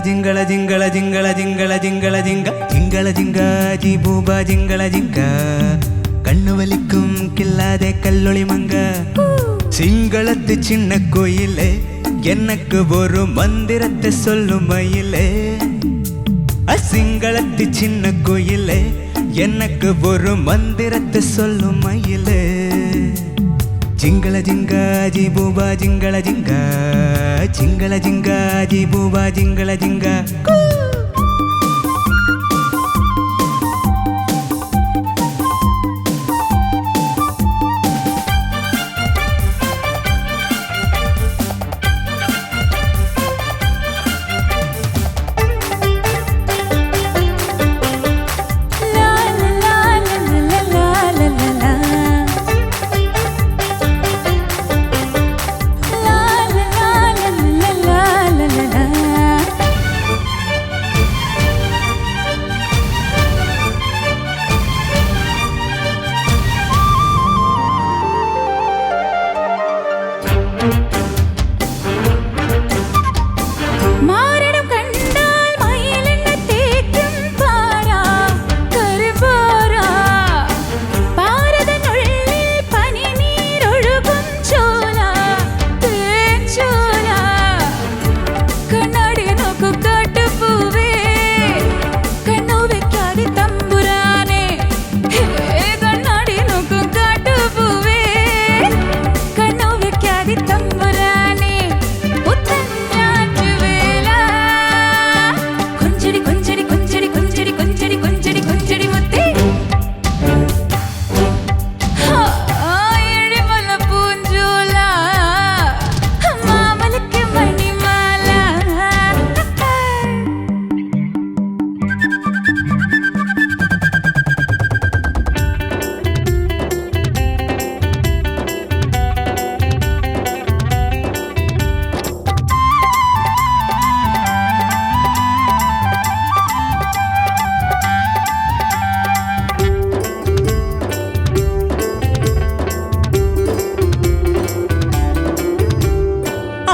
ജിങ്കള ജിങ്കള ജിങ്കള ജിങ്കള ജിങ്കള ജിങ്ക ജിങ്കള ജിങ്ക ജീബൂബ ജിങ്കള ജിങ്ക കണ്ണുവലിക്കും കില്ലാതെ കല്ലൊളി മങ്ക சிங்களத்து சின்ன கோயிலே எனக்கு ஒரு மந்திரத்தை சொல்லும் மயிலே சிங்களத்து சின்ன கோயிலே எனக்கு ஒரு மந்திரத்தை சொல்லும் மயிலே ജിങ്കള ജിങ്ക ജീബൂബ ജിങ്കള ജിങ്ക ജിങ്കള ജിങ്ക ജീബൂബ ജിങ്കള ജിങ്ക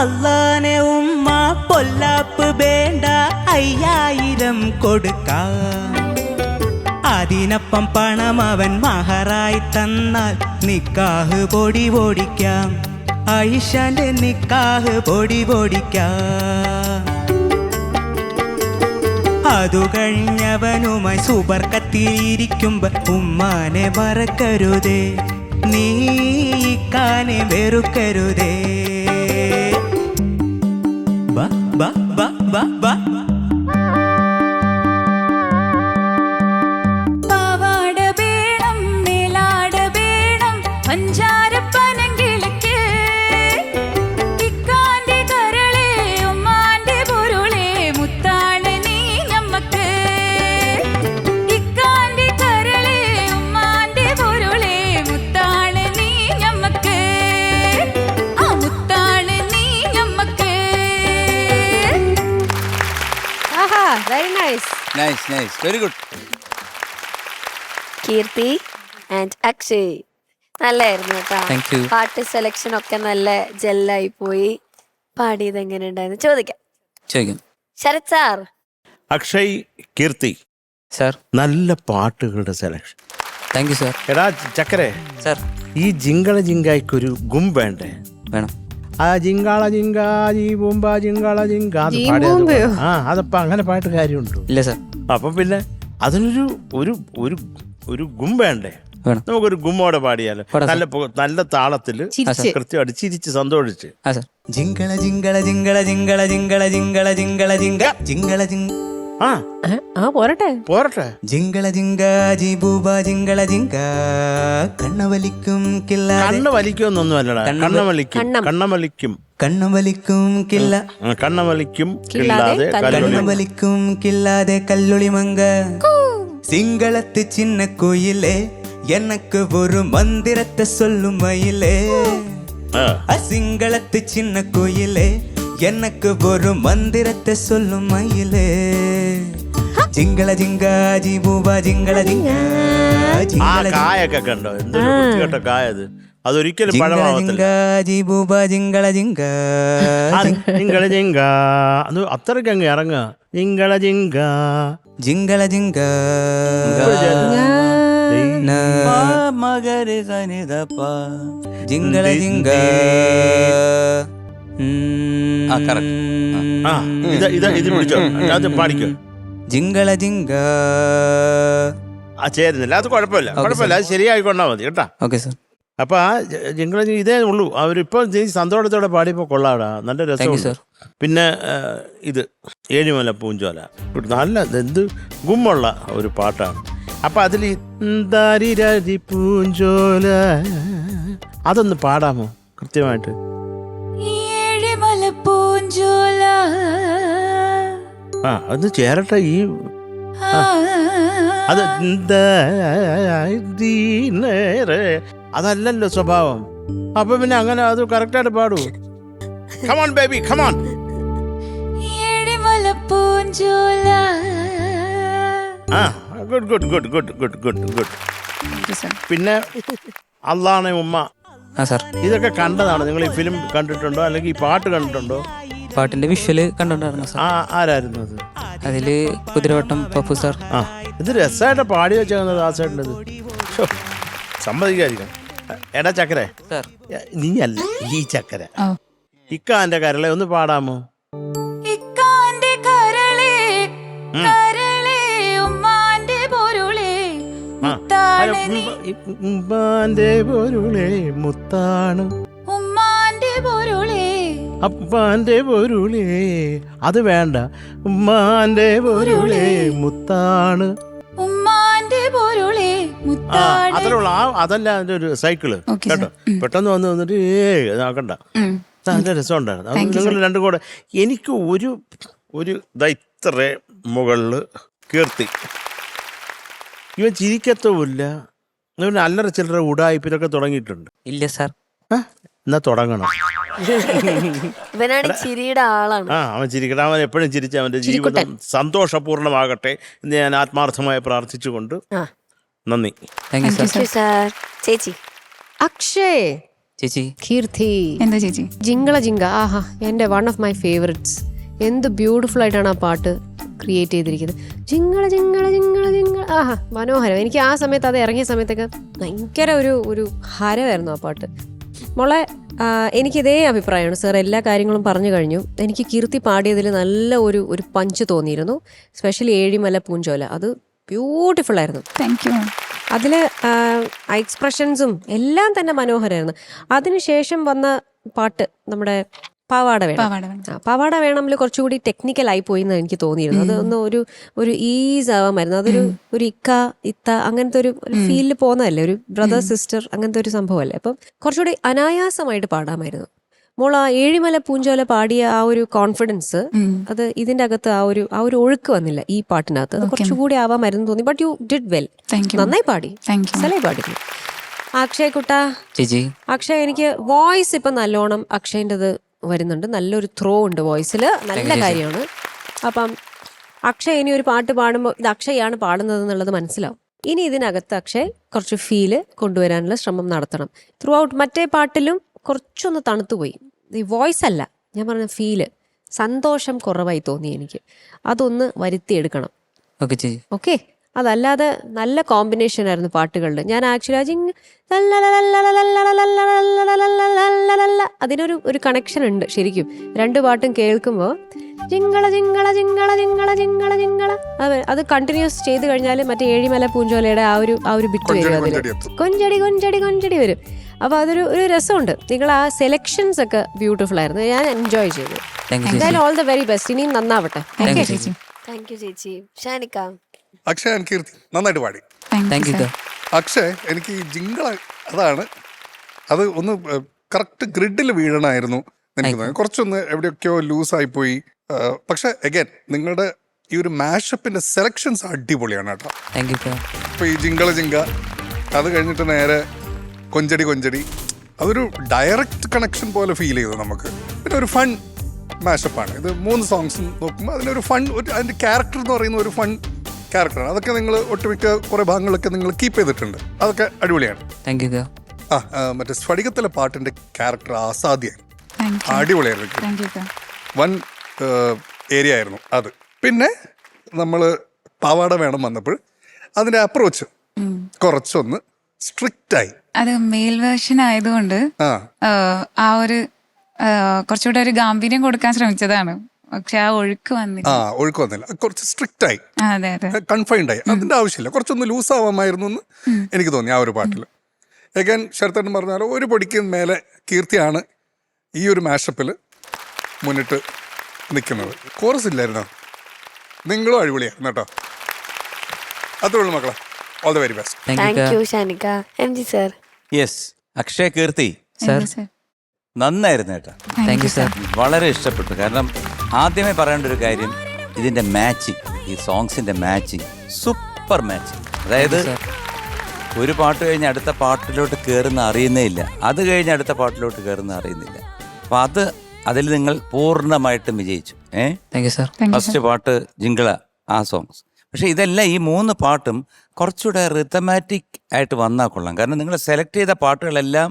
അല്ലാനെ ഉമ്മ പൊല്ലാപ്പ് വേണ്ട 5000 കൊടുക്കാം അതിനൊപ്പം പണം അവൻ മഹറായി തന്നാൽ നിക്കാഹ് പൊടി പൊടിക്കാം ആയിഷാന്റെ നിക്കാഹ് പൊടി പൊടിക്കാം അതു കഴിഞ്ഞവനുമായി സൂപ്പർ കത്തിയിരിക്കുമ്പോ ഉമ്മാനെ മറക്കരുതേ നീ Kane വെറുക്കരുതേ ba ba ba ba ba പാവാട വേണം മേലാട വേണം പഞ്ചാരപ്പനങ്കിളിക്ക് ഇക്കാന്റെ കരളെ ഉമ്മാന്റെ പൊരുളെ മുത്താണ് നീ ഞമ്മക്ക് ഇക്കാന്റെ കരളെ ഉമ്മാന്റെ പൊരുളെ മുത്താണ് നീ ഞമ്മക്ക് ആ മുത്താണ് നീ ഞമ്മക്ക്. Very nice. Nice. Very good. Keerthi and Akshay നല്ലായിരുന്നു Thank you. കേട്ടോ. പാട്ട് സെലക്ഷൻ ഒക്കെ നല്ല ജെല്ലായി പോയി. പാടിയത് എങ്ങനെ ഉണ്ടായിരുന്നു ചോദിക്കാം. ശരത് സാർ. അക്ഷയ്, കീർത്തി, സാർ നല്ല പാട്ടുകളുടെ സെലക്ഷൻ. Thank you sir. എടാ ചക്കരെ, സാർ ഈ ജിങ്കള ജിങ്കായ്ക്കൊരു ഗും വേണ്ടേ? വേണം. ആ ജിങ്കാള ജിങ്കാ ജീബൂമ്പ ജിങ്കാള ജിങ്ക അത് പാടിയത് ആ അതപ്പോ അങ്ങനെ പാട്ട് കാര്യമുണ്ടോ? ഇല്ല സാർ. അപ്പൊ പിന്നെ അതിനൊരു ഒരു ഒരു ഒരു ഗും വേണ്ടേ? വേണം. നമുക്കൊരു ഗുമ്മോടെ പാടിയാലോ? നല്ല നല്ല താളത്തില് കൃത്യമായിട്ട് ചിരിച്ച് സന്തോഷിച്ച്. ജിങ്കള ജിങ്കള ജിങ്കള ജിങ്കള ജിങ്കള ജിങ്കള ജിങ്കള ജിങ്ക ജിങ്കള ജിങ്ക പോരട്ടെ. ജിങ്കള ജിങ്ക ജീബൂബ ജിങ്കള ജിങ്ക കണ്ണവലിക്കും കില്ലാതെ കണ്ണ് വലിക്കുമെന്നൊന്നും അല്ലടാ, കണ്ണമലിക്കും കണ്ണുവലിക്കും കില്ല കണ്ണമലിക്കും കില്ലാതെ കണ്ണുവലിക്കും കില്ലാതെ കല്ലൊളി മങ്ക സിங்களத்து சின்ன கோயிலே எனக்கு ஒரு மந்திரத்தை சொல்லும் மயிலே சிங்களத்து சின்ன கோயிலே எனக்கு ஒரு மந்திரத்தை சொல்லும் மயிலே ജിങ്കള ജിങ്ക ജീബൂബ ജിങ്കള ജിങ്ക ആ കായൊക്കെ കണ്ടോ? എന്തൊരു വൃത്തികെട്ട കായത്. അതൊരിക്കലും ജിങ്കള പഴമാവത്തില്ല. ജിങ്ക ജി ബൂബ ജിങ്കള ജിങ്ക ജിങ്കള ജിങ്ക അത് അത്രയ്ക്ക് അങ്ങ് ഇറങ്ങുക. ജിങ്കള ജിങ്ക ജിങ്കള ജിങ്ക മകര സനിധപ്പ ജിങ്കള ജിങ്ക ആ, correct. ആ ഇത് പിടിച്ചോ, അത് പാടിക്കോ. ജിങ്കള ജിങ്ക. ആ ചേരുന്നില്ല, അത് കുഴപ്പമില്ല, കുഴപ്പമില്ല, അത് ശരിയായിക്കൊണ്ടാ മതി കേട്ടാ. Okay sir. അപ്പൊ ആ ജിങ്കള ഇതേ ഉള്ളൂ. അവരിപ്പോ സന്തോഷത്തോടെ പാടിയപ്പോ കൊള്ളാടാ, നല്ല താങ്ക് യു രസം. സാർ. പിന്നെ ഇത് ഏഴിമല പൂഞ്ചോല നല്ല എന്ത് ഗുമ്മുള്ള ഒരു പാട്ടാണ്. അപ്പൊ അതിൽ ദാരിരരി പൂഞ്ചോല അതൊന്ന് പാടാമോ കൃത്യമായിട്ട്? ഏഴിമല പൂഞ്ചോല ആ അത് ചേരട്ടെ. ഈ അത് അതല്ലല്ലോ സ്വഭാവം. അപ്പൊ പിന്നെ അങ്ങനെ അത് കറക്റ്റായിട്ട് പാടൂ. Come on baby come on. Ezhimala Poonchola. ആ good good good good good good good. പിന്നെ അള്ളാണ് ഉമ്മ, ആ സാർ. ഇതൊക്കെ കണ്ടതാണ് നിങ്ങൾ? ഈ ഫിലിം കണ്ടിട്ടുണ്ടോ അല്ലെങ്കിൽ ഈ പാട്ട് കണ്ടിട്ടുണ്ടോ? പാട്ടിന്റെ വിഷ്വല് കണ്ടിട്ടുണ്ടായിരുന്നു സാർ. ആരായിരുന്നു അത്? അതില് കുതിരവട്ടം പപ്പു സാർ. ആ ഇത് രസമായിട്ട് പാടി വെച്ചേക്കുന്നത് ആ സൈഡിലത്. സമ്മതിക്കാതിരിക്കാം. എടാ ചക്കരെ, സാർ. നീ അല്ല ഈ ചക്കര. ഇക്കാന്റെ കരളെ ഒന്ന് പാടാമോ? ഇക്കാന്റെ കരളെ കരളെ ഉമ്മാന്റെ പൊരുളെ മുത്താണ് നീ. ഉമ്മാന്റെ പൊരുളെ മുത്താണ്, ഉമ്മാന്റെ പൊരുളെ അപ്പാന്റെ പൊരുളേ. അത് വേണ്ട, ഉമ്മാന്റെ പൊരുളേ മുത്താണ്, ഉമ്മാന്റെ പൊരുളെ മുത്താണ്. അത്രേ ഉള്ളു. അതല്ല അതിന്റെ ഒരു സൈക്കിള് കേട്ടോ. പെട്ടെന്ന് വന്നിട്ട് നോക്കണ്ട. നല്ല രസമുണ്ടായിരുന്നു. അത് നിങ്ങൾ രണ്ടും കൂടെ. എനിക്ക് ഒരു ഇത്ര മുകളില് കീർത്തി, ഇവൻ ചിരിക്കത്തുമില്ല. ഇവൻ അല്ലറ ചില്ലറ ഉടായ്പിലൊക്കെ തുടങ്ങിയിട്ടുണ്ട്. ഇല്ല സാർ. എന്നാ തുടങ്ങണം. ഇവനാണ് ചിരിയുടെ ആളാണ്. അവൻ ചിരിക്കട്ടെ. അവൻ എപ്പോഴും ചിരിച്ച് അവന്റെ ജീവിതം സന്തോഷപൂർണ്ണമാകട്ടെ എന്ന് ഞാൻ ആത്മാർത്ഥമായി പ്രാർത്ഥിച്ചുകൊണ്ട് നന്ദി. Thank you sir. സാർ. ചേച്ചി അക്ഷയ് ചേച്ചി. കീർത്തി എന്താ ചേച്ചി? ജിങ്കള ജിങ്ക, ആഹാ എൻ്റെ വൺ ഓഫ് മൈ ഫേവറേറ്റ്സ്. എന്ത് ബ്യൂട്ടിഫുൾ ആയിട്ടാണ് ആ പാട്ട് ക്രിയേറ്റ് ചെയ്തിരിക്കുന്നത്. ജിങ്കള ജിങ്കള ജിങ്കള ജിങ്കള, ആഹാ മനോഹരം. എനിക്ക് ആ സമയത്ത് അത് ഇറങ്ങിയ സമയത്തൊക്കെ ഭയങ്കര ഒരു ഹരമായിരുന്നു ആ പാട്ട്. മോളെ എനിക്കിതേ അഭിപ്രായമാണ് സാർ. എല്ലാ കാര്യങ്ങളും പറഞ്ഞു കഴിഞ്ഞു. എനിക്ക് കീർത്തി പാടിയതിൽ നല്ല ഒരു പഞ്ച് തോന്നിയിരുന്നു. സ്പെഷ്യലി ഏഴിമല പൂഞ്ചോല, അത് ബ്യൂട്ടിഫുൾ ആയിരുന്നു. Thank you. അതിൽ എക്സ്പ്രഷൻസും എല്ലാം തന്നെ മനോഹരമായിരുന്നു. അതിനുശേഷം വന്ന പാട്ട് നമ്മുടെ പാവാട വേണം. പാവാട വേണമിൽ കുറച്ചുകൂടി ടെക്നിക്കലായി പോയി എന്ന് എനിക്ക് തോന്നിയിരുന്നു. അതൊന്ന് ഒരു ഈസ് ആവാമായിരുന്നു. ഒരു ഇത്ത അങ്ങനത്തെ ഒരു ഫീലിൽ പോകുന്നതല്ലേ, ഒരു ബ്രദർ സിസ്റ്റർ അങ്ങനത്തെ ഒരു സംഭവമല്ലേ. അപ്പം കുറച്ചുകൂടി അനായാസമായിട്ട് പാടാമായിരുന്നു. മോൾ ആ ഏഴിമല പൂഞ്ചോല പാടിയ ആ ഒരു കോൺഫിഡൻസ്, അത് ഇതിന്റെ അകത്ത് ആ ഒരു ഒഴുക്ക് വന്നില്ല ഈ പാട്ടിനകത്ത്. അത് കുറച്ചുകൂടി ആവാമായിരുന്നു തോന്നി. But you did well. നന്നായി പാടി, നന്നായി പാടിക്കുന്നു. അക്ഷയ് കുട്ട ചേച്ചി. അക്ഷയ്, എനിക്ക് വോയിസ് ഇപ്പൊ നല്ലോണം അക്ഷയൻ്റെത് വരുന്നുണ്ട്. നല്ലൊരു ത്രോ ഉണ്ട് വോയിസിൽ, നല്ല കാര്യമാണ്. അപ്പം അക്ഷയ് ഇനി ഒരു പാട്ട് പാടുമ്പോൾ ഇത് അക്ഷയാണ് പാടുന്നത് എന്നുള്ളത് മനസ്സിലാവും. ഇനി ഇതിനകത്ത് അക്ഷയ് കുറച്ച് ഫീല് കൊണ്ടുവരാനുള്ള ശ്രമം നടത്തണം. ത്രൂ ഔട്ട് മറ്റേ പാട്ടിലും കുറച്ചൊന്ന് തണുത്തുപോയി. ഈ വോയിസ് അല്ല ഞാൻ പറഞ്ഞ ഫീല്, സന്തോഷം കുറവായി തോന്നി എനിക്ക്. അതൊന്ന് വരുത്തിയെടുക്കണം. ഓക്കെ ചേച്ചി. ഓക്കെ, അതല്ലാതെ നല്ല കോമ്പിനേഷൻ ആയിരുന്നു പാട്ടുകളിൽ. ഞാൻ ആക്ച്വലി അതിനൊരു കണക്ഷൻ ഉണ്ട് ശരിക്കും. രണ്ടു പാട്ടും കേൾക്കുമ്പോൾ ജിങ്കള ജിങ്കള ജിങ്കള ജിങ്കള ജിങ്കള ജിങ്കള അത് കണ്ടിന്യൂസ് ചെയ്ത് കഴിഞ്ഞാൽ മറ്റേ ഏഴിമല പൂഞ്ചോലയുടെ ആ ഒരു ബിറ്റ് വരും. അതിൽ കൊഞ്ചടി കൊഞ്ചടി കൊഞ്ചടി വരും. അപ്പൊ അതൊരു രസമുണ്ട്. നിങ്ങൾ ആ സെലക്ഷൻസ് ഒക്കെ ബ്യൂട്ടിഫുൾ ആയിരുന്നു. ഞാൻ എൻജോയ് ചെയ്തു. എന്തായാലും ഓൾ ദ വെരി ബെസ്റ്റ്. ഇനിയും നന്നാവട്ടെ. താങ്ക് യു ചേച്ചി. ഷാനിക്ക. അക്ഷയ് ആൻഡ് കീർത്തി നന്നായിട്ട് പാടി. Thank you. അക്ഷയ്, എനിക്ക് ഈ ജിങ്കള അതാണ് അത് ഒന്ന് കറക്റ്റ് ഗ്രിഡിൽ വീഴണമായിരുന്നു എനിക്ക് തോന്നി. കുറച്ചൊന്ന് എവിടെയൊക്കെയോ ലൂസായിപ്പോയി. പക്ഷെ അഗൈൻ നിങ്ങളുടെ ഈ ഒരു മാഷപ്പിന്റെ സെലക്ഷൻസ് അടിപൊളിയാണ് കേട്ടോ. Thank U. ഇപ്പൊ ഈ ജിങ്കള ജിങ്ക, അത് കഴിഞ്ഞിട്ട് നേരെ കൊഞ്ചടി കൊഞ്ചടി, അതൊരു ഡയറക്റ്റ് കണക്ഷൻ പോലെ ഫീൽ ചെയ്തു നമുക്ക്. പിന്നെ ഒരു ഫൺ മാഷപ്പാണ് ഇത്. 3 സോങ്സും നോക്കുമ്പോൾ അതിനൊരു ഫൺ, അതിന്റെ ക്യാരക്ടർ എന്ന് പറയുന്ന ഒരു ഫൺ ക്യാരക്ടറാണ്. അതൊക്കെ നിങ്ങൾ ഒട്ടുമിക്ക കുറെ ഭാഗങ്ങളൊക്കെ നിങ്ങൾ കീപ്പ് ചെയ്തിട്ടുണ്ട്. അതൊക്കെ അടിപൊളിയാണ്. Thank you. മറ്റേ സ്ഫടികത്തിലെ പാട്ടിന്റെ ക്യാരക്ടർ അസാധ്യമായിരുന്നു, താങ്ക് യു അടിപൊളിയായിരുന്നു. Thank you sir. One area ആയിരുന്നു അത്. പിന്നെ നമ്മൾ പാവാട വേണം വന്നപ്പോൾ അതിന്റെ അപ്രോച്ച് കുറച്ചൊന്ന് സ്ട്രിക്റ്റ് ആയി. അത് മെയിൽ വേർഷൻ ആയതുകൊണ്ട് ആ ഒരു കുറച്ചുകൂടെ ഒരു ഗാംഭീര്യം കൊടുക്കാൻ ശ്രമിച്ചതാണ്. പക്ഷെ ആ ഒഴുക്ക് വന്നില്ല. ഒഴുക്ക് വന്നില്ല, കുറച്ച് സ്ട്രിക്റ്റ് ആയി, അതെ അതെ. കൺഫൈൻഡ് ആയി. അതിന്റെ ആവശ്യമില്ല, കുറച്ചൊന്ന് ലൂസ് ആവാമായിരുന്നു എന്ന് എനിക്ക് തോന്നി ആ ഒരു പാട്ടിൽ. എഗൻ ശരത്തേട്ടൻ പറഞ്ഞാൽ ഒരു പൊടിക്ക് മേലെ കീർത്തിയാണ് ഈ ഒരു മാഷപ്പിൽ മുന്നിട്ട് നിൽക്കുന്നത്. കോറസ് ഇല്ലായിരുന്നോ? നിങ്ങളും അടിപൊളിയായിരുന്നു കേട്ടോ. അത്രേ ഉള്ളൂ മക്കളെ. All the very best. Thank you ഷാനിക്ക. M G sir. Yes, Akshay Keerthi sir. നന്നായിരുന്നു കേട്ടോ. Thank you sir. വളരെ ഇഷ്ടപ്പെട്ടു. കാരണം ആദ്യമേ പറയേണ്ട ഒരു കാര്യം, ഇതിന്റെ മാച്ചിങ്, ഈ സോങ്സിന്റെ മാച്ചിങ് സൂപ്പർ മാച്ചിങ്. അതായത് ഒരു പാട്ട് കഴിഞ്ഞ് അടുത്ത പാട്ടിലോട്ട് കയറുന്ന അറിയുന്നേ ഇല്ല, അത് കഴിഞ്ഞ് അടുത്ത പാട്ടിലോട്ട് കയറുന്ന അറിയുന്നില്ല. അപ്പം അതിൽ നിങ്ങൾ പൂർണ്ണമായിട്ടും വിജയിച്ചു. Thank you sir. ഫസ്റ്റ് പാട്ട് ജിങ്കിള, ആ സോങ്സ്. പക്ഷേ ഇതെല്ലാം ഈ 3 പാട്ടും കുറച്ചുകൂടെ റിതമാറ്റിക് ആയിട്ട് വന്നാൽ കൊള്ളാം. കാരണം നിങ്ങൾ സെലക്ട് ചെയ്ത പാട്ടുകളെല്ലാം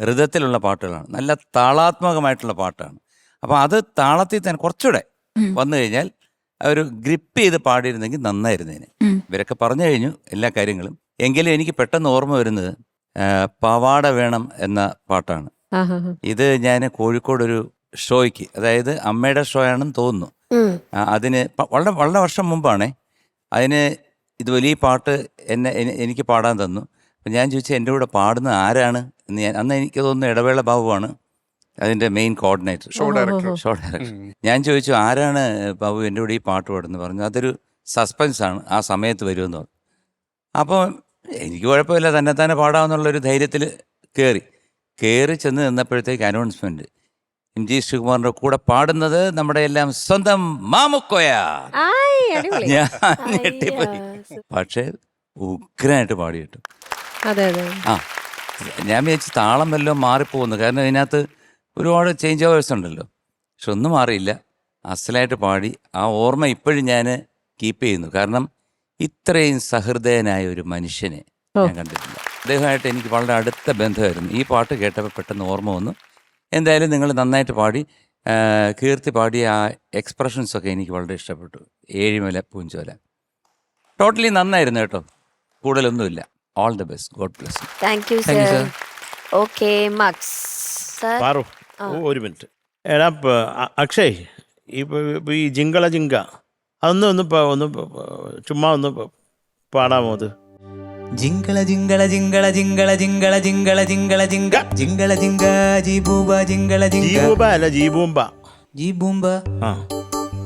ഋതത്തിലുള്ള പാട്ടുകളാണ്, നല്ല താളാത്മകമായിട്ടുള്ള പാട്ടാണ്. അപ്പോൾ അത് താളത്തിൽ തന്നെ കുറച്ചുകൂടെ വന്നു കഴിഞ്ഞാൽ ഒരു ഗ്രിപ്പ് ചെയ്ത് പാടിയിരുന്നെങ്കിൽ നന്നായിരുന്നേനെ. ഇവരൊക്കെ പറഞ്ഞു കഴിഞ്ഞു എല്ലാ കാര്യങ്ങളും. എങ്കിലും എനിക്ക് പെട്ടെന്ന് ഓർമ്മ വരുന്നത് പാവാട വേണം എന്ന പാട്ടാണ്. ഇത് ഞാൻ കോഴിക്കോട് ഒരു ഷോയ്ക്ക്, അതായത് അമ്മയുടെ ഷോ ആണെന്ന് തോന്നുന്നു, അതിന് വളരെ വളരെ വർഷം മുമ്പാണേ, അതിന് ഇത് വലിയ പാട്ട് എനിക്ക് പാടാൻ തന്നു. അപ്പം ഞാൻ ചോദിച്ചു എൻ്റെ കൂടെ പാടുന്ന ആരാണ് എന്ന്. അന്ന് എനിക്ക് തോന്നുന്നു ഇടവേള ബാബുവാണ് അതിൻ്റെ മെയിൻ കോർഡിനേറ്റർ, ഷോ ഡയറക്ടർ. ഞാൻ ചോദിച്ചു ആരാണ് ബാബു എൻ്റെ കൂടെ ഈ പാട്ട് പാടുന്നു. പറഞ്ഞു അതൊരു സസ്പെൻസാണ്, ആ സമയത്ത് വരുമെന്ന് പറഞ്ഞു. അപ്പോൾ എനിക്ക് കുഴപ്പമില്ല, തന്നെ പാടാമെന്നുള്ളൊരു ധൈര്യത്തിൽ കയറി ചെന്ന് നിന്നപ്പോഴത്തേക്ക് അനൗൺസ്മെൻറ്റ്, എം ജി ശ്രീകുമാറിൻ്റെ കൂടെ പാടുന്നത് നമ്മുടെ എല്ലാം സ്വന്തം മാമുക്കോയ. ഞാൻ ഞെട്ടിപ്പോയി. പക്ഷേ ഉഗ്രനായിട്ട് പാടി കിട്ടും. ഞാൻ വിചാരിച്ചു താളം വല്ലതും മാറിപ്പോകുന്നു, കാരണം ഇതിനകത്ത് ഒരുപാട് ചേഞ്ച് ഓവേഴ്സ് ഉണ്ടല്ലോ. പക്ഷെ ഒന്നും മാറിയില്ല, അസലായിട്ട് പാടി. ആ ഓർമ്മ ഇപ്പോഴും ഞാൻ കീപ്പ് ചെയ്യുന്നു. കാരണം ഇത്രയും സഹൃദയനായ ഒരു മനുഷ്യനെ ഞാൻ കണ്ടിട്ടില്ല. അദ്ദേഹമായിട്ട് എനിക്ക് വളരെ അടുത്ത ബന്ധമായിരുന്നു. ഈ പാട്ട് കേട്ടപ്പോൾ പെട്ടെന്ന് ഓർമ്മ വന്നു. എന്തായാലും നിങ്ങൾ നന്നായിട്ട് പാടി. കീർത്തി പാടിയ ആ എക്സ്പ്രഷൻസൊക്കെ എനിക്ക് വളരെ ഇഷ്ടപ്പെട്ടു. ഏഴിമല പൂഞ്ചോല ടോട്ടലി നന്നായിരുന്നു കേട്ടോ, കൂടുതലൊന്നുമില്ല. All the best, god bless you. Thank you sir. Okay marks sir. Paru, ഒരു മിനിറ്റ്. എടാ അക്ഷയ്, ഈ ജിങ്കള ജിങ്ക അതൊന്ന് ചുമ്മാ ഒന്ന് പാടാമോ? അത് ജിങ്കള ജിങ്കള ജിങ്കള ജിങ്കള ജിങ്കള ജിങ്കള ജിങ്കള ജിങ്ക ജിങ്കള ജിങ്ക ജീബൂബ ജിങ്കള ജിങ്ക. ജീബൂബ അല്ല, ജീബൂമ്പ. ജീബൂമ്പ.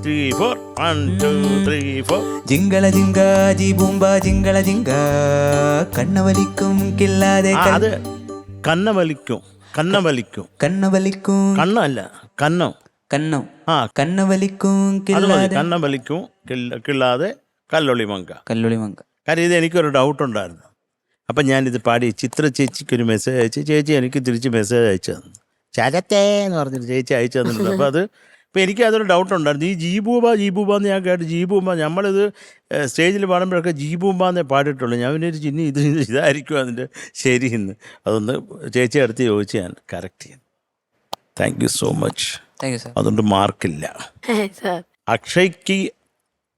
3 4 1 2 3 4. ജിങ്കള ജിങ്ക ജീബൂമ്പ ജിങ്കള ജിങ്ക കണ്ണവലിക്കും കില്ലാതെ. അത് കണ്ണവലിക്കും. കണ്ണവലിക്കും. കണ്ണല്ല, കണ്ണോ. കണ്ണോ. കണ്ണവലിക്കും കില്ലാതെ. കണ്ണവലിക്കും കില്ലാതെ കല്ലൊളി മങ്ക. കാര്യം ഇത് എനിക്കൊരു ഡൗട്ട് ഉണ്ടായിരുന്നു. അപ്പം ഞാനിത് പാടി ചിത്ര ചേച്ചിക്കൊരു മെസ്സേജ് അയച്ചു. ചേച്ചി എനിക്ക് തിരിച്ച് മെസ്സേജ് അയച്ചു തന്നു. ചരത്തേ എന്ന് പറഞ്ഞിട്ട് ചേച്ചി അയച്ചു തന്നിട്ടുണ്ട്. അപ്പോൾ അപ്പോൾ എനിക്ക് അതൊരു ഡൗട്ട് ഉണ്ടായിരുന്നു. ഈ ജീബൂബ എന്ന് ഞാൻ കേട്ട്, ജീബൂമ്പ നമ്മളിത് സ്റ്റേജിൽ പാടുമ്പോഴൊക്കെ ജീബൂമ്പന്നേ പാടിയിട്ടുള്ളൂ. ഞാൻ പിന്നെ ചിന്നി ഇതായിരിക്കും അതിൻ്റെ ശരിയെന്ന്. അതൊന്ന് ചേച്ചി അടുത്ത് ചോദിച്ച് ഞാൻ കറക്റ്റ് ചെയ്യുന്നു. Thank you so much. അതുകൊണ്ട് മാർക്കില്ല. അക്ഷയ്ക്ക്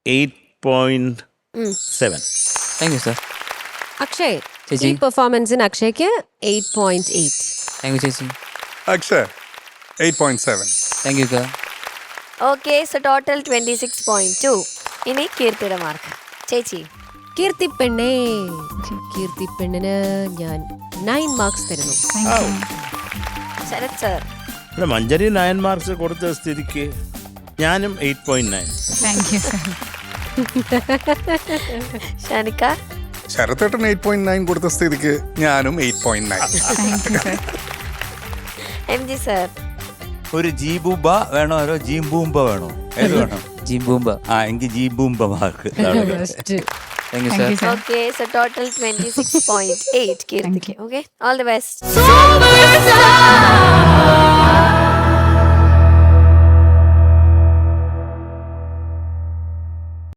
8.7. Thank you sir. അക്ഷയ്, ഈ പെർഫോമൻസിന് അക്ഷയ്ക്ക് 8.8. താങ്ക് യു ചേച്ചി. Akshay 8.7. Thank you sir. Okay, so total 26.2. ഇനി കീർത്തിയുടെ മാർക്ക്. ചേച്ചി. കീർത്തിപ്പെണ്ണിന് ഞാൻ 9 മാർക്സ് തരുന്നു. ശരത് സർ. മഞ്ജരി 9 മാർക്സ് കൊടുത്ത സ്ഥിതിക്ക് ഞാനും 8.9. Thank you sir. ഷാനിക്ക. ശരത്തേട്ടൻ 8.9 കൊടുത്ത സ്ഥിതിക്ക് ഞാനും 8.9. Thank you sir. M G sir. ഒരു ജീബൂബ വേണോ അതോ ജീബൂമ്പ വേണോ? ഏത് വേണം? ജീബൂമ്പ. എങ്കിൽ ജീബൂമ്പ mark. Thank you, sir. Okay, so total 26.8 കീർത്തിക്ക്. Okay, all the best.